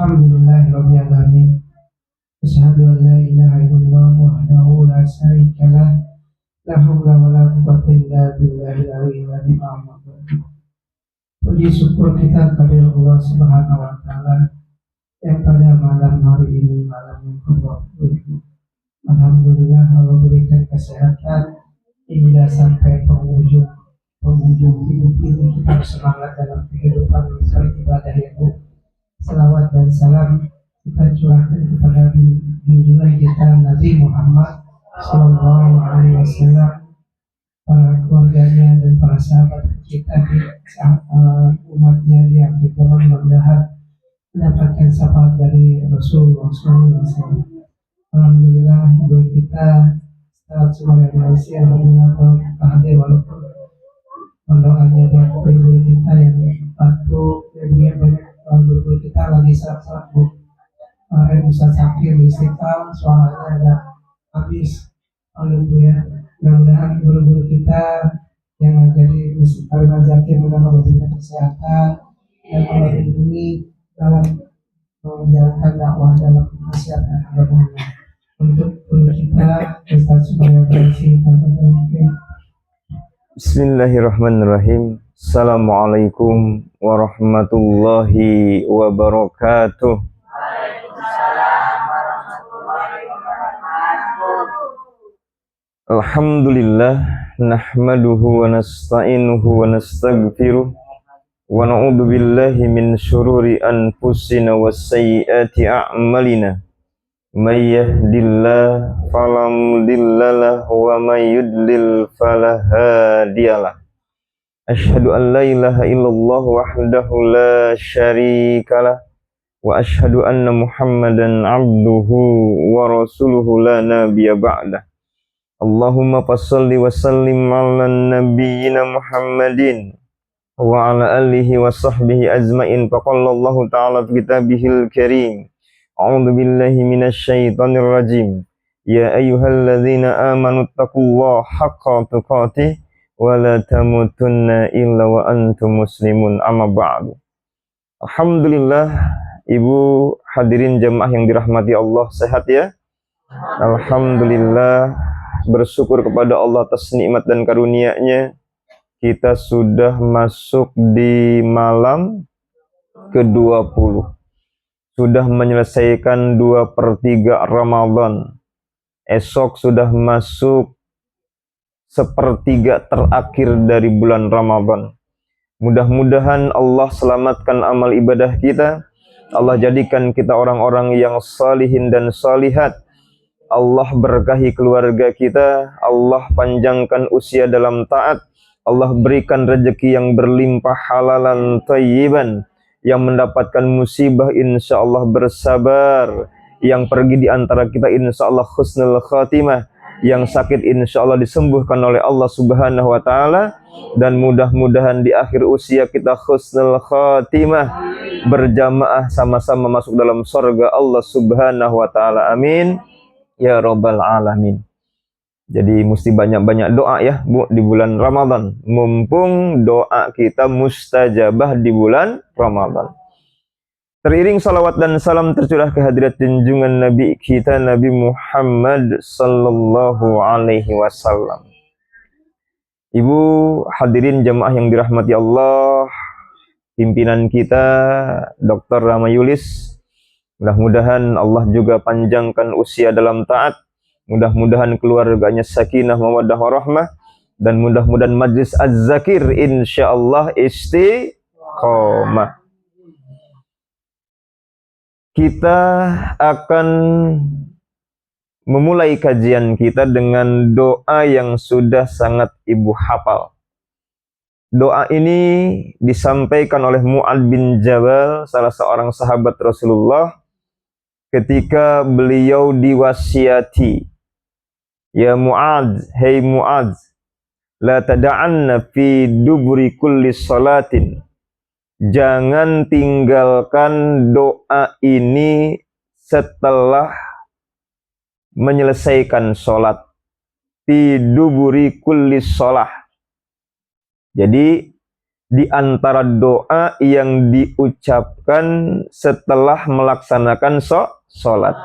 Alhamdulillahirabbil alamin. Asyhadu an la ilaha illallah wahdahu la syarika lah. La haula wala quwwata illa billahil aliyyil azim. Puji syukur kita kepada Allah Subhanahu wa taala yang pada malam hari ini, malam yang ke-20, alhamdulillah Allah berikan kesehatan hingga sampai penghujung hidup ini. Kita semangat dalam kehidupan mencari ibadah itu. Salawat dan salam kita curahkan kepada junjungan kita Nabi Muhammad Sallallahu Alaihi Wasallam, para keluarganya dan para sahabat kita di umatnya di akhir zaman, mudah-mudahan mendapatkan syafaat dari Rasulullah SAW. Alhamdulillah ibu kita saat sebagai manusia alhamdulillah hadir, walaupun mendoanya buat ibu kita yang patuh, ibunya banyak guru kita lagi saat-saat Ustaz Sakir di Istiqlal, suaranya agak habis. Alhamdulillah, mudah-mudahan guru-guru kita yang menjadi Kalimat Zakir mudah-mudahan memberikan kesehatan dan melindungi dalam menjalankan dakwah dalam masyarakat agama. Untuk guru kita Ustaz supaya berisi Bismillahirrahmanirrahim. Assalamualaikum warahmatullahi wabarakatuh. Alhamdulillah, nahmaduhu wa nasta'inuhu wa nastaghfiruh wa na'udzu billahi min syururi anfusina wa sayyiati a'malina. May yahdillah fala mudhillalah wa may yudlil fala hadiyalah. Asyhadu an la ilaha illallah wahdahu la syarikalah wa asyhadu anna Muhammadan abduhu wa rasuluhu la nabiyya ba'dah. Allahumma fassalli wa sallim ala nabiyyina Muhammadin wa ala alihi wa sahbihi ajma'in. Faqala Allah ta'ala fi kitabihil karim. A'udzu billahi minasyaitonir rajim. Ya ayyuhalladzina amanu taqullaha haqqa tuqatih wa la tamutunna illa wa antum muslimun. Amma ba'du. Alhamdulillah, ibu hadirin jemaah yang dirahmati Allah, sehat ya? Alhamdulillah, bersyukur kepada Allah atas nikmat dan karunia-Nya. Kita sudah masuk di malam ke-20. Sudah menyelesaikan 2/3 Ramadan. Esok sudah masuk 1/3 terakhir dari bulan Ramadan. Mudah-mudahan Allah selamatkan amal ibadah kita. Allah jadikan kita orang-orang yang salihin dan salihat. Allah berkahi keluarga kita. Allah panjangkan usia dalam taat. Allah berikan rezeki yang berlimpah halalan thayyiban. Yang mendapatkan musibah insya Allah bersabar. Yang pergi di antara kita insya Allah husnul khatimah. Yang sakit insya Allah disembuhkan oleh Allah Subhanahu wa ta'ala. Dan mudah-mudahan di akhir usia kita husnul khatimah, berjamaah sama-sama masuk dalam surga Allah Subhanahu wa ta'ala. Amin ya rabbal alamin. Jadi mesti banyak-banyak doa ya Bu di bulan Ramadan. Mumpung doa kita mustajabah di bulan Ramadan. Teriring salawat dan salam tercurah ke hadirat junjungan Nabi kita Nabi Muhammad sallallahu alaihi wasallam. Ibu hadirin jemaah yang dirahmati Allah, pimpinan kita Dr. Rama Yulis, mudah-mudahan Allah juga panjangkan usia dalam taat. Mudah-mudahan keluarganya sakinah mawaddah warahmah, dan mudah-mudahan majlis az-zakir insyaallah istiqomah. Kita akan memulai kajian kita dengan doa yang sudah sangat ibu hafal. Doa ini disampaikan oleh Mu'adz bin Jabal, salah seorang sahabat Rasulullah, ketika beliau diwasiati. Ya Mu'adz, hei Mu'adz, la tada'anna fi duburi kulli salatin. Jangan tinggalkan doa ini setelah menyelesaikan sholat. Fi duburi kulli sholah. Jadi di antara doa yang diucapkan setelah melaksanakan sholat.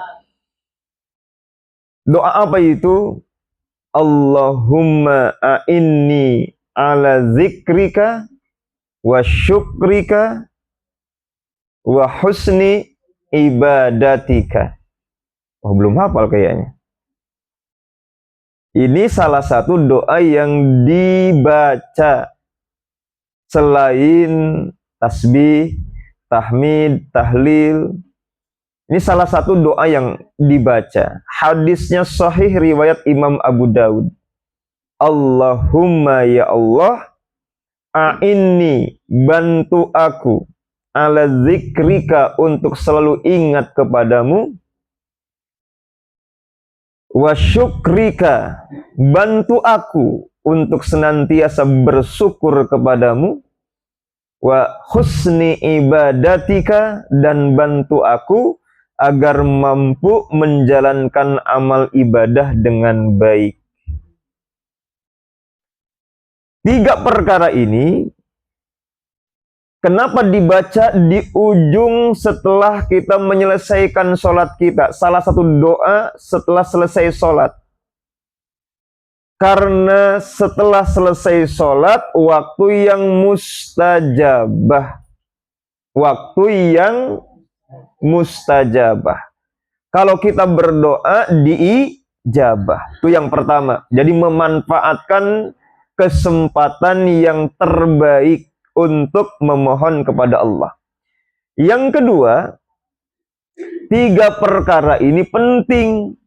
Doa apa itu? Allahumma a'inni ala zikrika wa syukrika wa husni ibadatika. Oh, belum hafal kayaknya. Ini salah satu doa yang dibaca selain tasbih, tahmid, tahlil. Ini salah satu doa yang dibaca. Hadisnya sahih riwayat Imam Abu Daud. Allahumma ya Allah, a'inni, bantu aku, ala zikrika, untuk selalu ingat kepadamu, wa syukrika, bantu aku untuk senantiasa bersyukur kepadamu, wa husni ibadatika, dan bantu aku agar mampu menjalankan amal ibadah dengan baik. 3 perkara ini kenapa dibaca di ujung setelah kita menyelesaikan sholat kita? Salah satu doa setelah selesai sholat. Karena setelah selesai sholat, waktu yang mustajabah. Waktu yang mustajabah. Kalau kita berdoa, diijabah. Itu yang pertama. Jadi memanfaatkan kesempatan yang terbaik untuk memohon kepada Allah. Yang kedua, 3 perkara ini penting.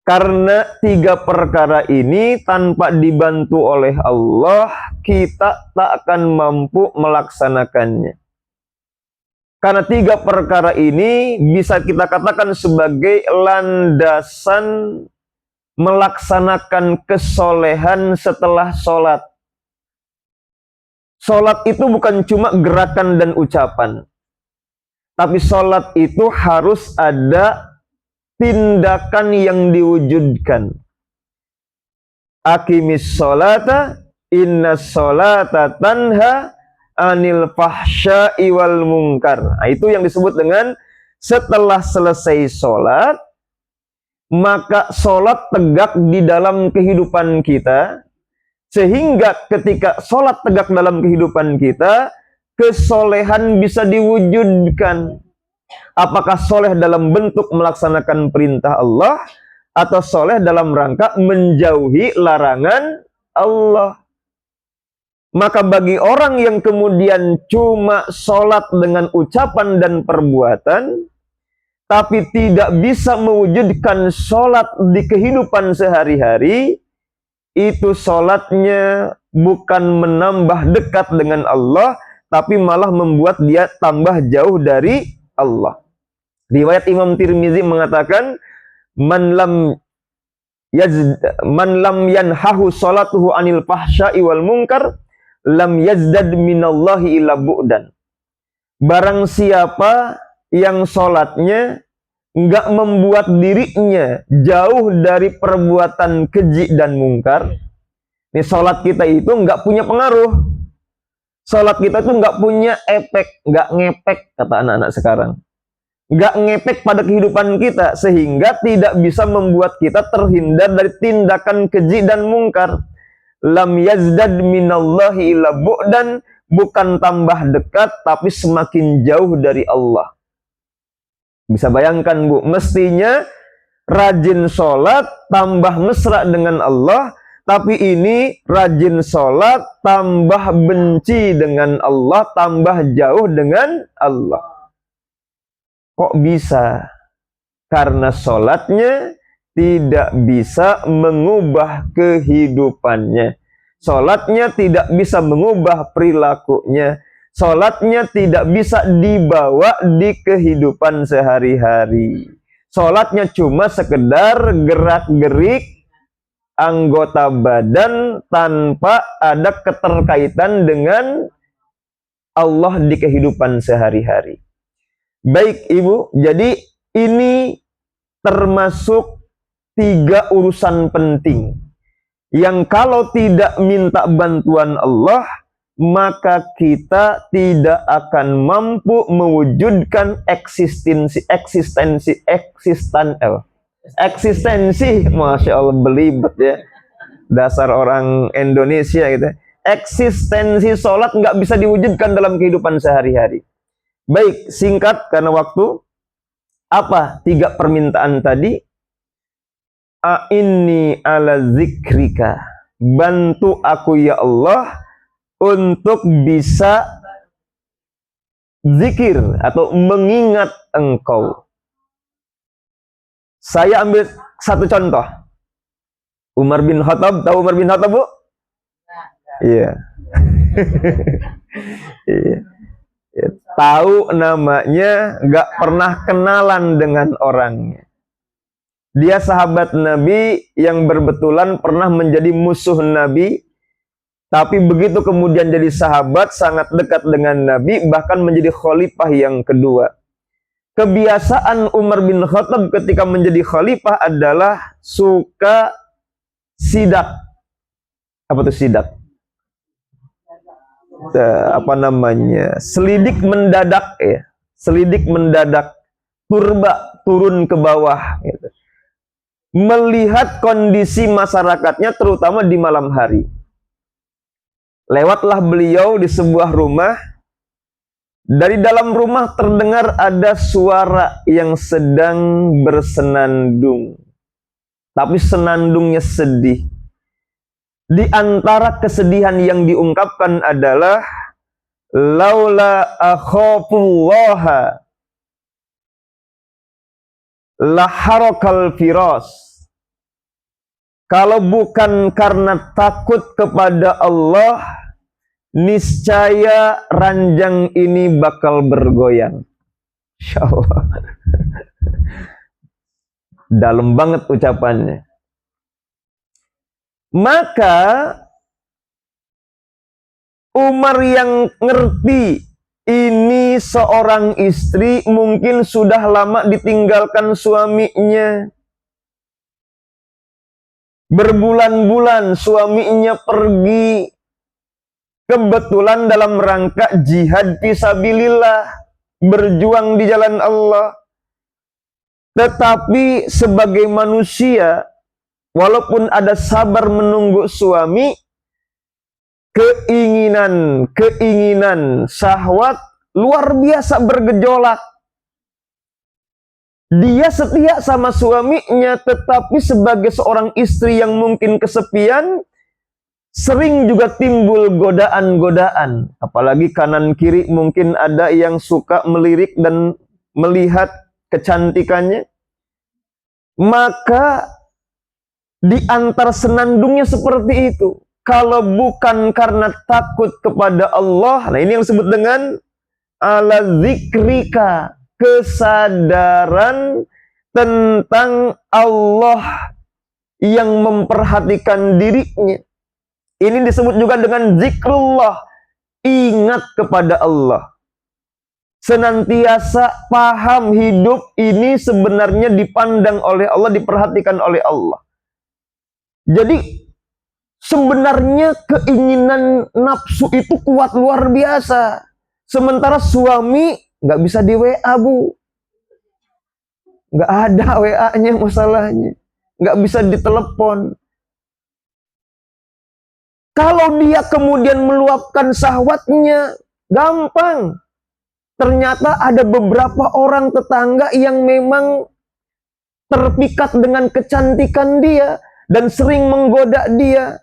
Karena 3 perkara ini tanpa dibantu oleh Allah, kita tak akan mampu melaksanakannya. Karena 3 perkara ini bisa kita katakan sebagai landasan melaksanakan kesolehan setelah sholat. Sholat itu bukan cuma gerakan dan ucapan. Tapi sholat itu harus ada tindakan yang diwujudkan. Aqimis sholata, inna sholata tanha anil fahsya'i wal munkar. Nah, itu yang disebut dengan setelah selesai sholat, maka sholat tegak di dalam kehidupan kita, sehingga ketika sholat tegak dalam kehidupan kita, kesolehan bisa diwujudkan. Apakah soleh dalam bentuk melaksanakan perintah Allah, atau soleh dalam rangka menjauhi larangan Allah. Maka bagi orang yang kemudian cuma sholat dengan ucapan dan perbuatan, tapi tidak bisa mewujudkan sholat di kehidupan sehari-hari, itu sholatnya bukan menambah dekat dengan Allah, tapi malah membuat dia tambah jauh dari Allah. Riwayat Imam Tirmizi mengatakan, man lam yanhahu sholatuhu anil fahsya'i wal munkar, lam yazdad minallahi illa bu'dan. Barang siapa yang sholatnya enggak membuat dirinya jauh dari perbuatan keji dan mungkar, ini sholat kita itu enggak punya pengaruh. Sholat kita itu enggak punya efek, enggak ngepek, kata anak-anak sekarang. Enggak ngepek pada kehidupan kita, sehingga tidak bisa membuat kita terhindar dari tindakan keji dan mungkar. Lam yazdad minallahi illa bu'dan, bukan tambah dekat, tapi semakin jauh dari Allah. Bisa bayangkan, Bu, mestinya rajin sholat, tambah mesra dengan Allah, tapi ini rajin sholat, tambah benci dengan Allah, tambah jauh dengan Allah. Kok bisa? Karena sholatnya tidak bisa mengubah kehidupannya. Sholatnya tidak bisa mengubah perilakunya. Sholatnya tidak bisa dibawa di kehidupan sehari-hari. Sholatnya cuma sekedar gerak-gerik anggota badan tanpa ada keterkaitan dengan Allah di kehidupan sehari-hari. Baik Ibu, jadi ini termasuk 3 urusan penting yang kalau tidak minta bantuan Allah, maka kita tidak akan mampu mewujudkan eksistensi, Masya Allah, belibet ya, dasar orang Indonesia gitu. Eksistensi sholat nggak bisa diwujudkan dalam kehidupan sehari-hari. Baik, singkat karena waktu. Apa 3 permintaan tadi? A'inni ala zikrika, bantu aku ya Allah untuk bisa zikir atau mengingat engkau. Saya ambil satu contoh. Umar bin Khattab, tahu Umar bin Khattab, Bu? Iya. Iya. Tahu namanya, nggak pernah kenalan dengan orangnya. Dia sahabat Nabi yang berbetulan pernah menjadi musuh Nabi, tapi begitu kemudian jadi sahabat, sangat dekat dengan Nabi, bahkan menjadi khalifah yang kedua. Kebiasaan Umar bin Khattab ketika menjadi khalifah adalah suka sidak. Apa itu sidak? Apa namanya? Selidik mendadak ya. Selidik mendadak, turun ke bawah gitu. Melihat kondisi masyarakatnya terutama di malam hari. Lewatlah beliau di sebuah rumah. Dari dalam rumah terdengar ada suara yang sedang bersenandung. Tapi senandungnya sedih. Di antara kesedihan yang diungkapkan adalah laula akhafullaha laharakal firas. Kalau bukan karena takut kepada Allah, niscaya ranjang ini bakal bergoyang. Insyaallah. Dalam banget ucapannya. Maka Umar yang ngerti ini seorang istri mungkin sudah lama ditinggalkan suaminya. Berbulan-bulan suaminya pergi. Kebetulan dalam rangka jihad fisabilillah, berjuang di jalan Allah. Tetapi sebagai manusia, walaupun ada sabar menunggu suami, keinginan syahwat luar biasa bergejolak. Dia setia sama suaminya, tetapi sebagai seorang istri yang mungkin kesepian, sering juga timbul godaan-godaan. Apalagi kanan kiri mungkin ada yang suka melirik dan melihat kecantikannya. Maka di antara senandungnya seperti itu. Kalau bukan karena takut kepada Allah, nah ini yang disebut dengan ala zikrika, kesadaran tentang Allah yang memperhatikan dirinya. Ini disebut juga dengan zikrullah, ingat kepada Allah. Senantiasa paham hidup ini sebenarnya dipandang oleh Allah, diperhatikan oleh Allah. Jadi sebenarnya keinginan nafsu itu kuat luar biasa. Sementara suami nggak bisa di WA, Bu. Nggak ada WA-nya masalahnya. Nggak bisa ditelepon. Kalau dia kemudian meluapkan syahwatnya, gampang. Ternyata ada beberapa orang tetangga yang memang terpikat dengan kecantikan dia dan sering menggoda dia.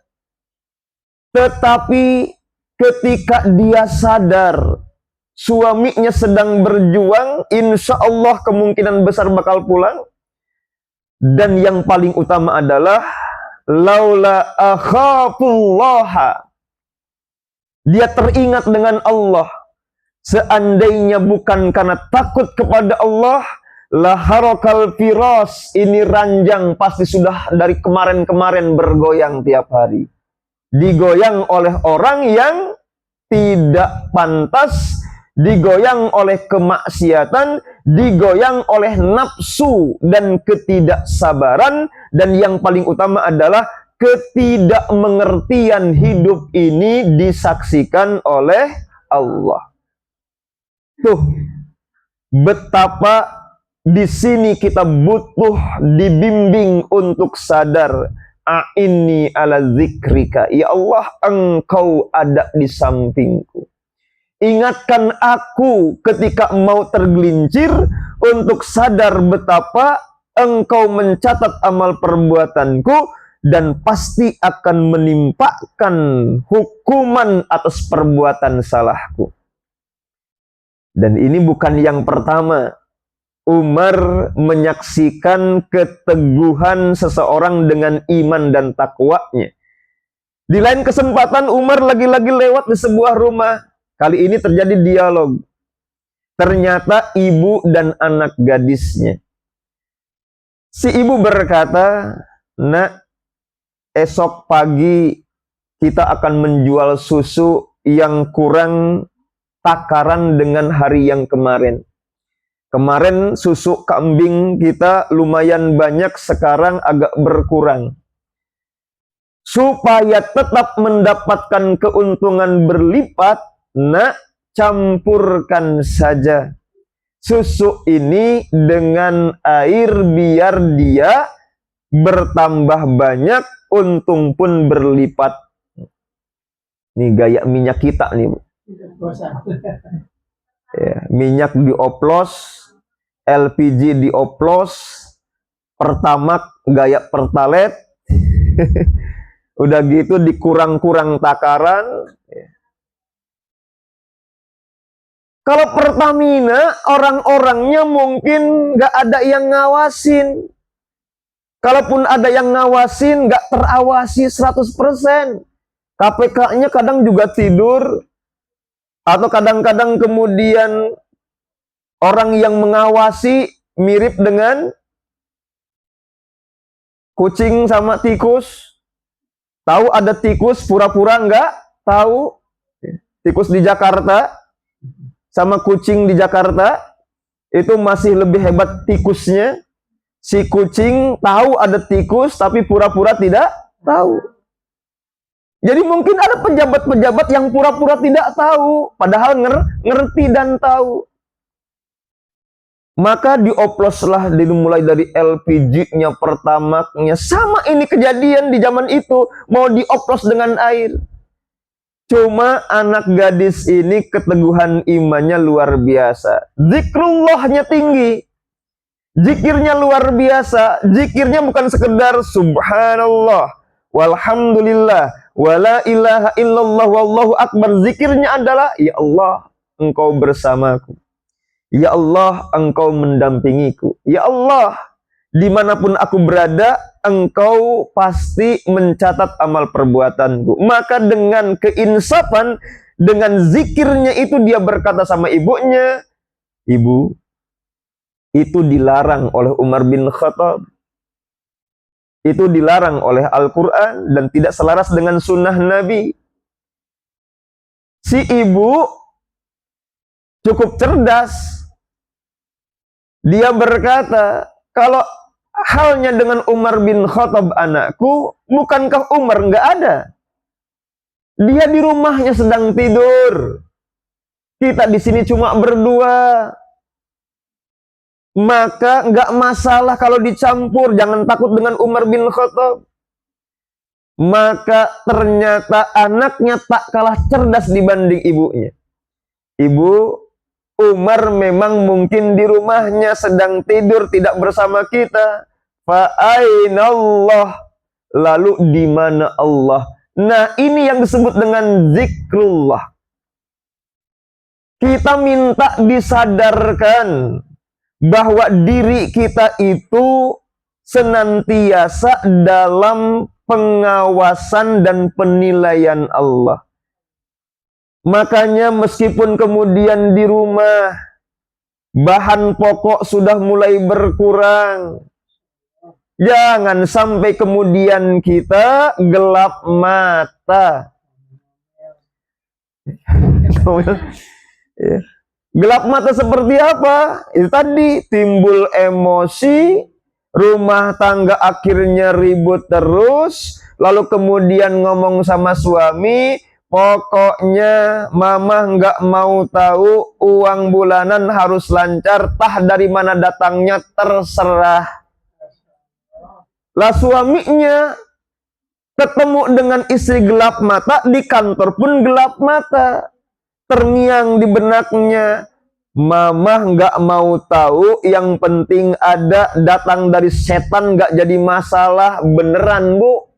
Tetapi ketika dia sadar suaminya sedang berjuang, insya Allah kemungkinan besar bakal pulang. Dan yang paling utama adalah laula akhafullaha, dia teringat dengan Allah. Seandainya bukan karena takut kepada Allah, laharakal firas, ini ranjang pasti sudah dari kemarin-kemarin bergoyang tiap hari. Digoyang oleh orang yang tidak pantas, digoyang oleh kemaksiatan, digoyang oleh nafsu dan ketidaksabaran, dan yang paling utama adalah ketidakmengertian hidup ini disaksikan oleh Allah. Tuh, betapa di sini kita butuh dibimbing untuk sadar. A'inni ala zikrika. Ya Allah, Engkau ada di sampingku. Ingatkan aku ketika mau tergelincir untuk sadar betapa Engkau mencatat amal perbuatanku dan pasti akan menimpakan hukuman atas perbuatan salahku. Dan ini bukan yang pertama. Umar menyaksikan keteguhan seseorang dengan iman dan takwanya. Di lain kesempatan Umar lagi-lagi lewat di sebuah rumah. Kali ini terjadi dialog. Ternyata ibu dan anak gadisnya. Si ibu berkata, "Nak, esok pagi kita akan menjual susu yang kurang takaran dengan hari yang kemarin. Kemarin susu kambing kita lumayan banyak, sekarang agak berkurang. Supaya tetap mendapatkan keuntungan berlipat, nak, campurkan saja susu ini dengan air biar dia bertambah banyak, untung pun berlipat." Ini gaya minyak kita nih, Bu. Ya, minyak dioplos, LPG dioplos, Pertamax gaya Pertalite, udah gitu dikurang-kurang takaran. Kalau Pertamina, orang-orangnya mungkin nggak ada yang ngawasin. Kalaupun ada yang ngawasin, nggak terawasi 100%. KPK-nya kadang juga tidur. Atau kadang-kadang kemudian orang yang mengawasi mirip dengan kucing sama tikus. Tahu ada tikus, pura-pura nggak tahu. Tikus di Jakarta sama kucing di Jakarta, itu masih lebih hebat tikusnya. Si kucing tahu ada tikus, tapi pura-pura tidak tahu. Jadi mungkin ada pejabat-pejabat yang pura-pura tidak tahu, padahal ngerti dan tahu. Maka dioploslah, dimulai dari LPG-nya, Pertamax-nya. Sama ini kejadian di zaman itu, mau dioplos dengan air. Cuma anak gadis ini keteguhan imannya luar biasa. Zikrullahnya tinggi. Zikirnya luar biasa. Zikirnya bukan sekedar subhanallah, walhamdulillah, wala ilaha illallah, wallahu akbar. Zikirnya adalah, ya Allah, Engkau bersamaku. Ya Allah, Engkau mendampingiku. Ya Allah, dimanapun aku berada, Engkau pasti mencatat amal perbuatanku. Maka dengan keinsafan, dengan zikirnya itu dia berkata sama ibunya, "Ibu, itu dilarang oleh Umar bin Khattab. Itu dilarang oleh Al-Quran dan tidak selaras dengan sunnah Nabi." Si ibu cukup cerdas. Dia berkata, kalau halnya dengan Umar bin Khattab anakku, bukankah Umar nggak ada? Dia di rumahnya sedang tidur. Kita di sini cuma berdua. Maka nggak masalah kalau dicampur, jangan takut dengan Umar bin Khattab. Maka ternyata anaknya tak kalah cerdas dibanding ibunya. Ibu, Umar memang mungkin di rumahnya sedang tidur, tidak bersama kita. Fa'ainallah, lalu di mana Allah? Nah, ini yang disebut dengan zikrullah. Kita minta disadarkan bahwa diri kita itu senantiasa dalam pengawasan dan penilaian Allah. Makanya meskipun kemudian di rumah bahan pokok sudah mulai berkurang, jangan sampai kemudian kita gelap mata. Gelap mata seperti apa? Itu tadi, timbul emosi, rumah tangga akhirnya ribut terus, lalu kemudian ngomong sama suami, pokoknya mama nggak mau tahu, uang bulanan harus lancar, tah dari mana datangnya terserah. Lah suaminya ketemu dengan istri gelap mata, di kantor pun gelap mata. Terngiang di benaknya, mama nggak mau tahu, yang penting ada, datang dari setan nggak jadi masalah. Beneran bu,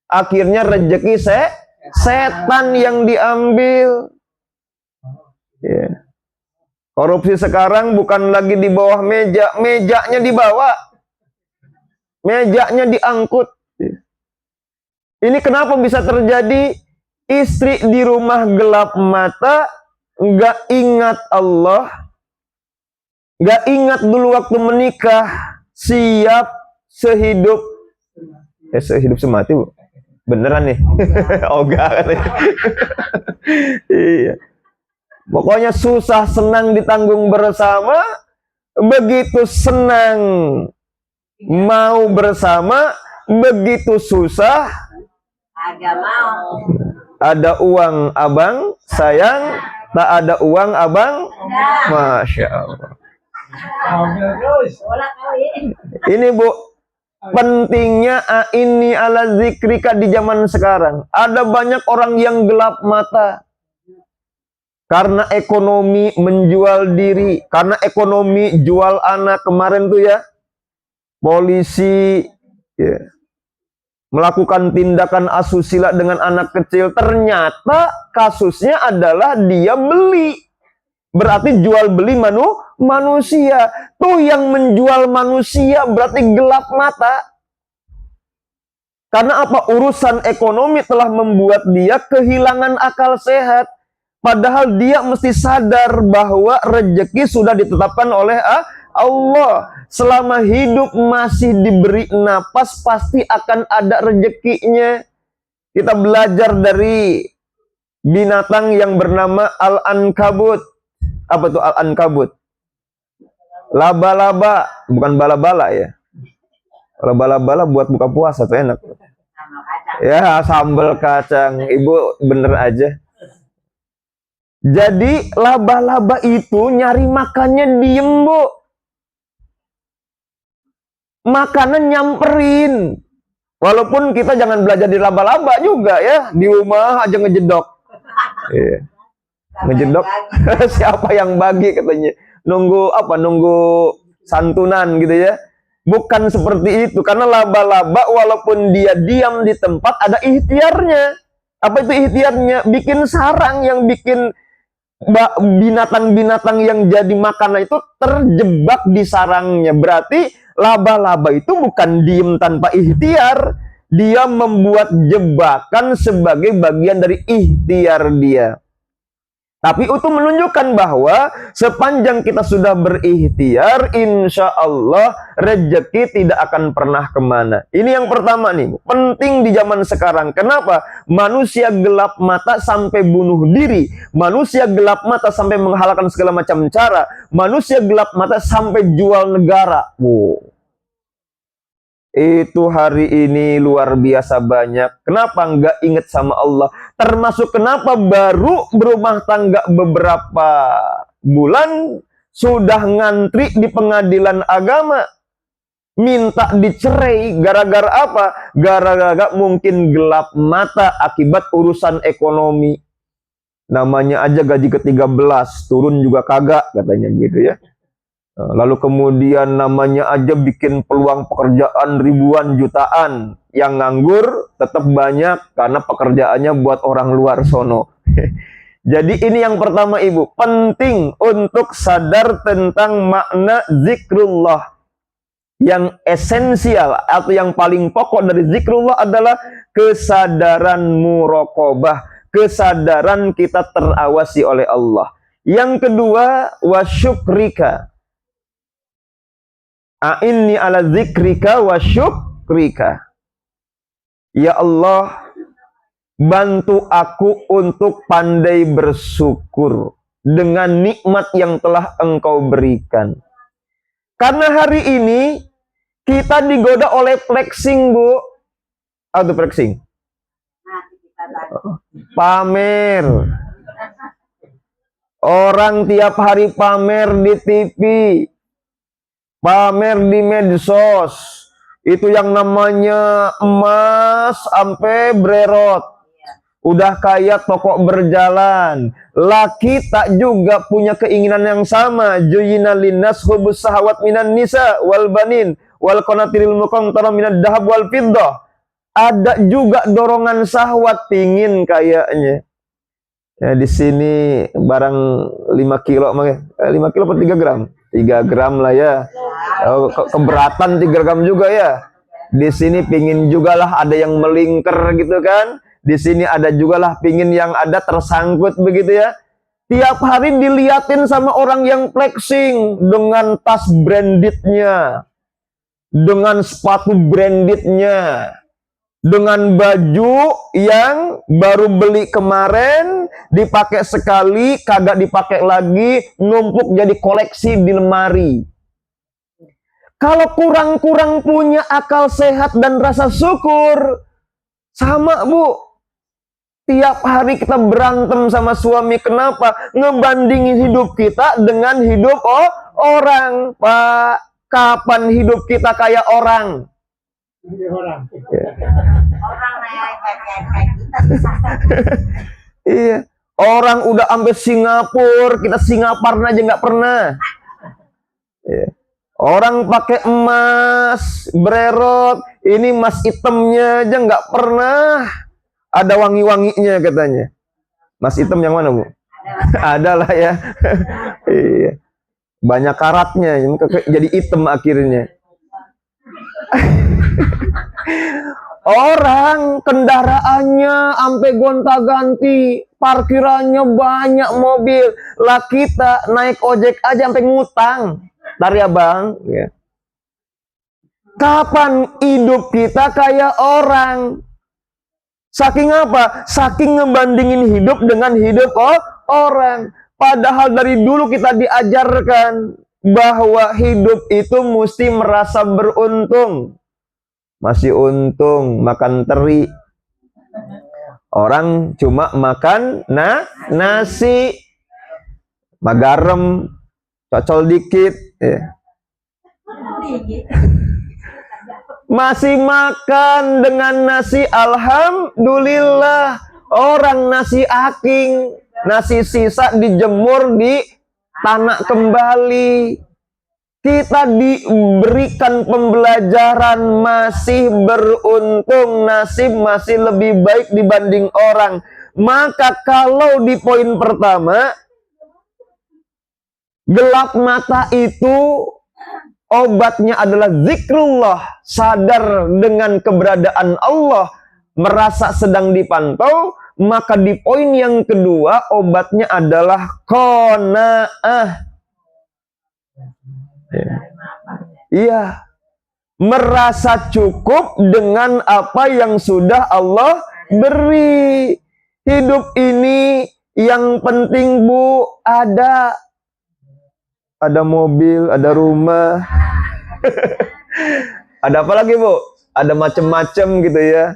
akhirnya rejeki setan yang diambil. Korupsi sekarang bukan lagi di bawah meja, mejanya dibawa, mejanya diangkut. Ini kenapa bisa terjadi? Istri di rumah gelap mata, nggak ingat Allah, nggak ingat dulu waktu menikah, siap sehidup semati bu, beneran nih, ogah kan? Iya, pokoknya susah senang ditanggung bersama, begitu senang mau bersama, begitu susah agak mau. Ada uang abang sayang, tak ada uang abang, masya Allah. Ini bu, pentingnya ini ala zikrika di zaman sekarang. Ada banyak orang yang gelap mata karena ekonomi, menjual diri, karena ekonomi jual anak. Kemarin tuh ya, polisi melakukan tindakan asusila dengan anak kecil. Ternyata kasusnya adalah dia beli. Berarti jual beli manusia. Tuh yang menjual manusia berarti gelap mata. Karena apa? Urusan ekonomi telah membuat dia kehilangan akal sehat. Padahal dia mesti sadar bahwa rezeki sudah ditetapkan oleh Allah. Selama hidup masih diberi napas, pasti akan ada rezekinya. Kita belajar dari binatang yang bernama Al-Ankabut. Apa itu Al-Ankabut? Laba-laba, bukan bala-bala ya. Kalau bala-bala buat buka puasa tuh enak. Ya, sambal kacang. Ibu bener aja. Jadi laba-laba itu nyari makannya diem bu. Makanan nyamperin. Walaupun kita jangan belajar di laba-laba juga ya. Di rumah aja ngejedok. Iya. Ngejedok. Siapa yang bagi katanya. Nunggu apa? Nunggu santunan gitu ya. Bukan seperti itu. Karena laba-laba walaupun dia diam di tempat ada ikhtiarnya. Apa itu ikhtiarnya? Bikin sarang yang bikin binatang-binatang yang jadi makanan itu terjebak di sarangnya. Berarti laba-laba itu bukan diem tanpa ikhtiar. Dia membuat jebakan sebagai bagian dari ikhtiar dia. Tapi itu menunjukkan bahwa sepanjang kita sudah berikhtiar, insya Allah rezeki tidak akan pernah kemana. Ini yang pertama nih, penting di zaman sekarang. Kenapa? Manusia gelap mata sampai bunuh diri. Manusia gelap mata sampai menghalalkan segala macam cara. Manusia gelap mata sampai jual negara. Wow. Itu hari ini luar biasa banyak. Kenapa nggak ingat sama Allah? Termasuk kenapa baru berumah tangga beberapa bulan sudah ngantri di pengadilan agama. Minta dicerai. Gara-gara apa? Gara-gara mungkin gelap mata akibat urusan ekonomi. Namanya aja gaji ke-13, turun juga kagak katanya gitu ya. Lalu kemudian namanya aja bikin peluang pekerjaan ribuan jutaan. Yang nganggur tetap banyak karena pekerjaannya buat orang luar sono. Jadi ini yang pertama ibu. Penting untuk sadar tentang makna zikrullah. Yang esensial atau yang paling pokok dari zikrullah adalah kesadaran muraqabah. Kesadaran kita terawasi oleh Allah. Yang kedua, wasyukrika. A'inni ala zikrika wa syukrika. Ya Allah, bantu aku untuk pandai bersyukur dengan nikmat yang telah Engkau berikan. Karena hari ini Kita digoda oleh flexing, Bu. Apa tuh flexing? Nanti kita lagi. Pamer. Orang tiap hari pamer di TV, pamer di medsos. Itu yang namanya emas sampai brerot. Udah kayak toko berjalan. Lah kita juga punya keinginan yang sama. Juyina linnas hubus sahawat minan nisa wal banin wal qanatiril muqantara minad dahab wal fiddah. Ada juga dorongan syahwat pingin kayaknya. Ya, di sini barang 5 kilo, 5 kilo per 3 gram? 3 gram lah ya. Keberatan 3 gram juga ya. Di sini pingin juga lah ada yang melingkar gitu kan. Di sini ada juga lah pingin yang ada tersangkut begitu ya. Tiap hari diliatin sama orang yang flexing dengan tas brandednya, dengan sepatu brandednya, dengan baju yang baru beli kemarin, dipakai sekali, kagak dipakai lagi, numpuk jadi koleksi di lemari. Kalau kurang-kurang punya akal sehat dan rasa syukur, sama Bu. Tiap hari kita berantem sama suami, kenapa? Ngebandingin hidup kita dengan hidup orang. Pak, kapan hidup kita kayak orang? Orang kayak kita susah. Iya. Orang udah sampai Singapura, kita Singaparna aja nggak pernah. Iya. Orang pakai emas, brerot, ini emas hitamnya aja nggak pernah. Ada wangi-wanginya katanya. Mas hitam yang mana, Bu? Ada lah ya. Iya. Banyak karatnya, jadi hitam akhirnya. Orang kendaraannya sampai gonta-ganti, parkirannya banyak mobil. Lah kita naik ojek aja sampai ngutang. Tari abang, ya. Kapan hidup kita kayak orang? Saking apa? Saking ngebandingin hidup dengan hidup orang. Padahal dari dulu kita diajarkan bahwa hidup itu mesti merasa beruntung. Masih untung makan teri. Orang cuma makan nasi, garam, cocol dikit. Ya. Masih makan dengan nasi, alhamdulillah. Orang nasi aking, nasi sisa dijemur di tanah kembali. Kita diberikan pembelajaran masih beruntung, nasib masih lebih baik dibanding orang. Maka kalau di poin pertama, gelap mata itu obatnya adalah zikrullah, sadar dengan keberadaan Allah, merasa sedang dipantau. Maka di poin yang kedua, obatnya adalah qanaah. Iya, merasa cukup dengan apa yang sudah Allah beri. Hidup ini yang penting, Bu, ada mobil, ada rumah. Ada apa lagi, Bu? Ada macam-macam gitu ya.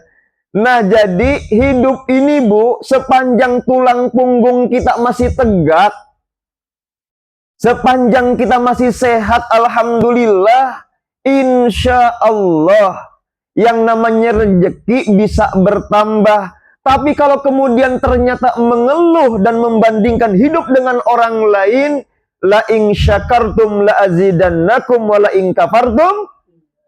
Nah, jadi hidup ini, Bu, sepanjang tulang punggung kita masih tegak, sepanjang kita masih sehat, alhamdulillah, insya Allah, yang namanya rezeki bisa bertambah. Tapi kalau kemudian ternyata mengeluh dan membandingkan hidup dengan orang lain, la in syakartum la azidannakum wa la in kafartum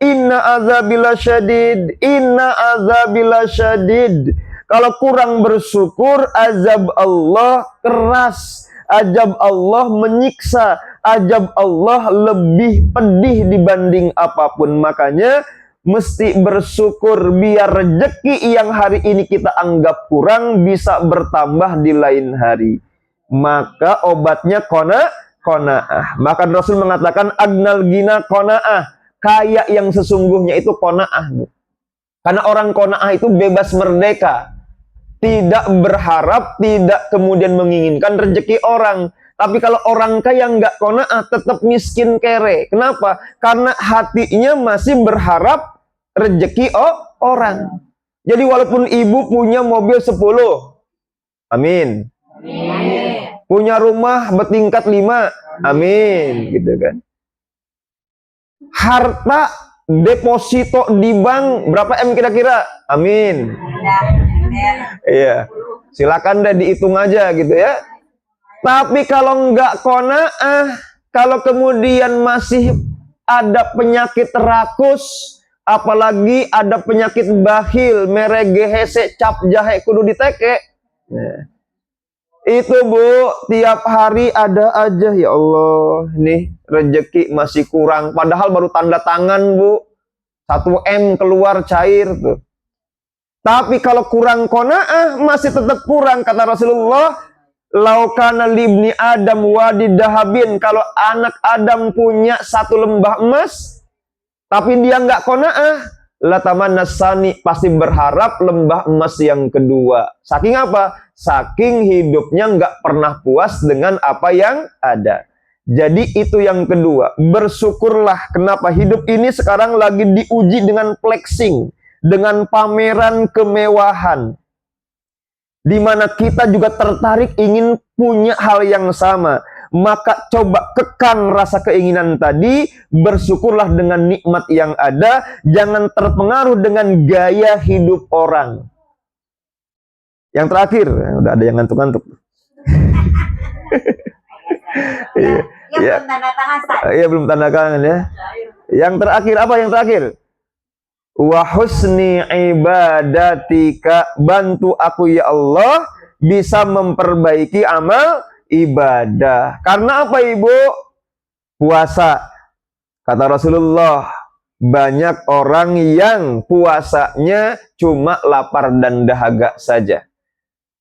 inna azabila syadid. Inna azabila syadid. Kalau kurang bersyukur, azab Allah keras. Azab Allah menyiksa, azab Allah lebih pedih dibanding apapun. Makanya mesti bersyukur biar rezeki yang hari ini kita anggap kurang bisa bertambah di lain hari. Maka obatnya qanaah. Maka Rasul mengatakan agnal gina qanaah, kaya yang sesungguhnya itu qanaah. Karena orang qanaah itu bebas merdeka. Tidak berharap, tidak kemudian menginginkan rezeki orang, Tapi kalau orang kaya nggak qanaah, tetap miskin kere. Kenapa? Karena hatinya masih berharap rezeki orang. Jadi walaupun ibu punya mobil 10, amin. Punya rumah bertingkat 5, amin. Gitu kan. Harta deposito di bank berapa M kira-kira? Amin. Iya. Silakan deh dihitung aja gitu ya. Tapi kalau nggak qanaah, kalau kemudian masih ada penyakit rakus, apalagi ada penyakit bakhil, merege hese cap jahe kudu diteke. Nah, itu Bu, tiap hari ada aja, ya Allah, nih rezeki masih kurang. Padahal baru tanda tangan Bu, 1 M keluar cair tuh. Tapi kalau kurang qanaah masih tetap kurang, kata Rasulullah. Laukana libni Adam wadi dahabin, kalau anak Adam punya 1 lembah emas, tapi dia nggak qanaah, latamanna sani, pasti berharap lembah emas yang kedua. Saking apa? Saking hidupnya nggak pernah puas dengan apa yang ada. Jadi itu yang kedua. Bersyukurlah kenapa hidup ini sekarang lagi diuji dengan flexing, dengan pameran kemewahan, di mana kita juga tertarik ingin punya hal yang sama. Maka coba kekang rasa keinginan tadi, bersyukurlah dengan nikmat yang ada, jangan terpengaruh dengan gaya hidup orang. Yang terakhir, udah ada yang ngantuk-ngantuk. Belum tanda tangan. Iya, belum tanda tangan ya. Yang terakhir apa yang terakhir? Wa husni ibadatika, bantu aku ya Allah bisa memperbaiki amal ibadah. Karena apa Ibu? Puasa. Kata Rasulullah, banyak orang yang puasanya cuma lapar dan dahaga saja,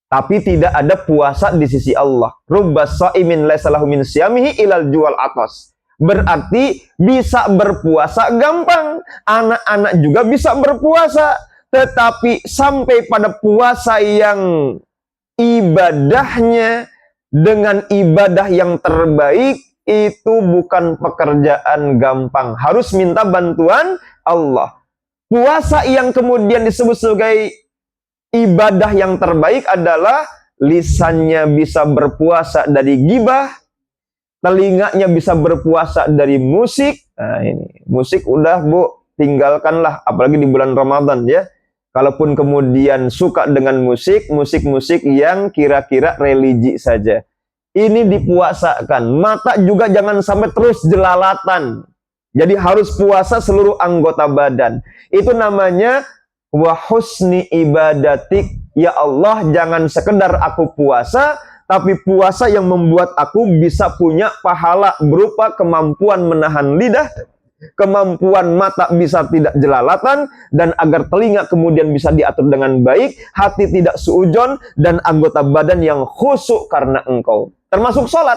tapi tidak ada puasa di sisi Allah. Rubbas shaimin laisa lahu min siyamihi ilal jual atas. Berarti bisa berpuasa gampang. Anak-anak juga bisa berpuasa. Tetapi sampai pada puasa yang ibadahnya dengan ibadah yang terbaik, itu bukan pekerjaan gampang. Harus minta bantuan Allah. Puasa yang kemudian disebut sebagai ibadah yang terbaik adalah lisannya bisa berpuasa dari ghibah, telinganya bisa berpuasa dari musik. Nah ini, musik udah Bu, tinggalkanlah, apalagi di bulan Ramadan ya. Kalaupun kemudian suka dengan musik, musik-musik yang kira-kira religi saja. Ini dipuasakan. Mata juga jangan sampai terus jelalatan. Jadi harus puasa seluruh anggota badan. Itu namanya wa husni ibadatik. Ya Allah, jangan sekedar aku puasa, tapi puasa yang membuat aku bisa punya pahala berupa kemampuan menahan lidah, kemampuan mata bisa tidak jelalatan, dan agar telinga kemudian bisa diatur dengan baik, hati tidak suujon, dan anggota badan yang khusyuk karena Engkau. Termasuk sholat.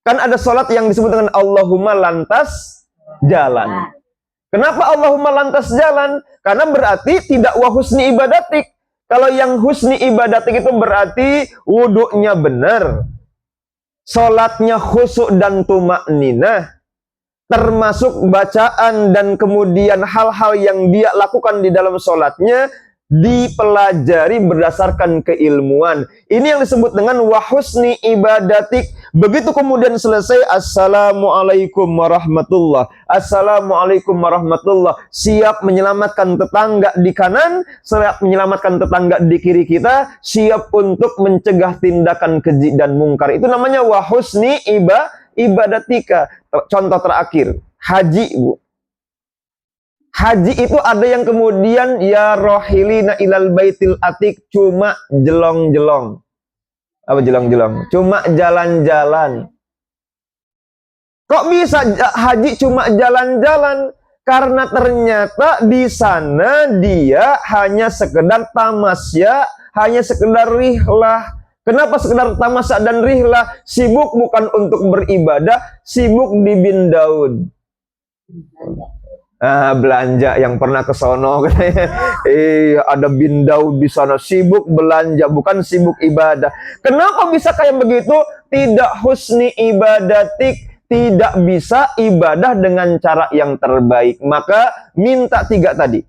Kan ada sholat yang disebut dengan Allahumma lantas jalan. Kenapa Allahumma lantas jalan? Karena berarti tidak wa husni ibadatik. Kalau yang husni ibadatik itu berarti wuduknya benar, sholatnya khusyuk dan tumakninah, termasuk bacaan dan kemudian hal-hal yang dia lakukan di dalam sholatnya dipelajari berdasarkan keilmuan. Ini yang disebut dengan wa husni ibadatik. Begitu kemudian selesai, assalamualaikum warahmatullah, assalamualaikum warahmatullah, siap menyelamatkan tetangga di kanan, siap menyelamatkan tetangga di kiri kita, siap untuk mencegah tindakan keji dan mungkar. Itu namanya wa husni ibadatika. Contoh terakhir, haji Bu. Haji itu ada yang kemudian ya rohilina ilal baitil atik, cuma jelong-jelong. Apa jelong-jelong? Cuma jalan-jalan. Kok bisa haji cuma jalan-jalan? Karena ternyata di sana dia hanya sekedar tamasya, hanya sekedar rihlah. Kenapa sekedar tamasya dan rihlah? Sibuk bukan untuk beribadah, sibuk di bin Daud. Belanja yang pernah ke sono katanya. Ada Bindau di sana sibuk belanja, bukan sibuk ibadah. Kenapa bisa kayak begitu? Tidak husni ibadatik, tidak bisa ibadah dengan cara yang terbaik. Maka minta 3 tadi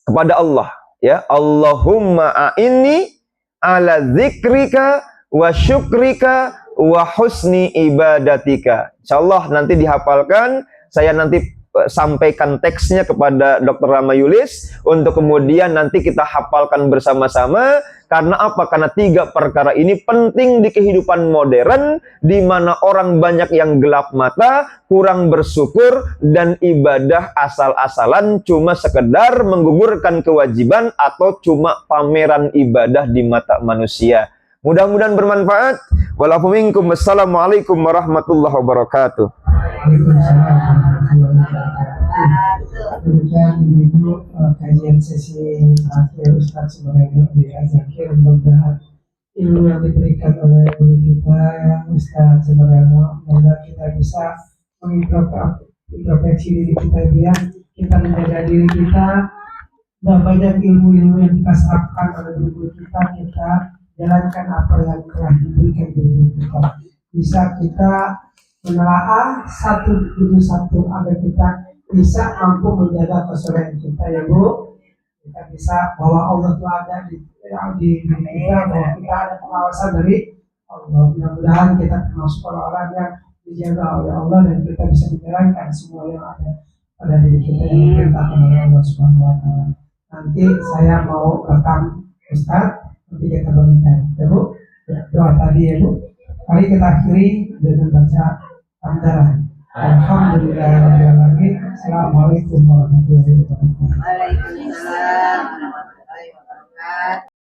kepada Allah, ya. Allahumma a'inni ala zikrika wa syukrika wa husni ibadatika. Insyaallah nanti dihafalkan, saya nanti sampaikan teksnya kepada Dr. Rama Yulis untuk kemudian nanti kita hafalkan bersama-sama. Karena apa? Karena 3 perkara ini penting di kehidupan modern, di mana orang banyak yang gelap mata, kurang bersyukur, dan ibadah asal-asalan cuma sekedar menggugurkan kewajiban atau cuma pameran ibadah di mata manusia. Mudah-mudahan bermanfaat. Walaupun wassalamualaikum warahmatullahi wabarakatuh. Waalaikumsalam warahmatullahi wabarakatuh. Demikian ibu kajian sesi akhir Ustaz Subarani di Azakir. Mudah-mudahan ilmu yang diberikan oleh guru kita Ustaz Subarani, semoga kita bisa mengintrospeksi diri kita, ya. Kita menjaga diri kita, dan banyak ilmu-ilmu yang kita serapkan oleh guru kita jalankan apa yang telah diberikan guru kita. Bisa kita menelaah satu demi satu agar kita bisa mampu menjaga kesolehan kita, ya Bu. Kita bisa bahwa Allah itu ada di diri kita, bahwa kita ada pengawasan dari Allah. Mudah-mudahan kita termasuk orang-orang yang dijaga oleh Allah dan kita bisa menjalankan semua yang ada pada diri kita yang diperintahkan oleh Allah Subhanahu wa Ta'ala. Nanti saya mau rekam Ustaz, nanti kita bagikan, ya Bu. Doa tadi, ya Bu. Mari kita akhiri dengan baca hamdalah. Alhamdulillahirrahmanirrahim. Assalamualaikum warahmatullahi wabarakatuh. Waalaikumsalam warahmatullahi wabarakatuh.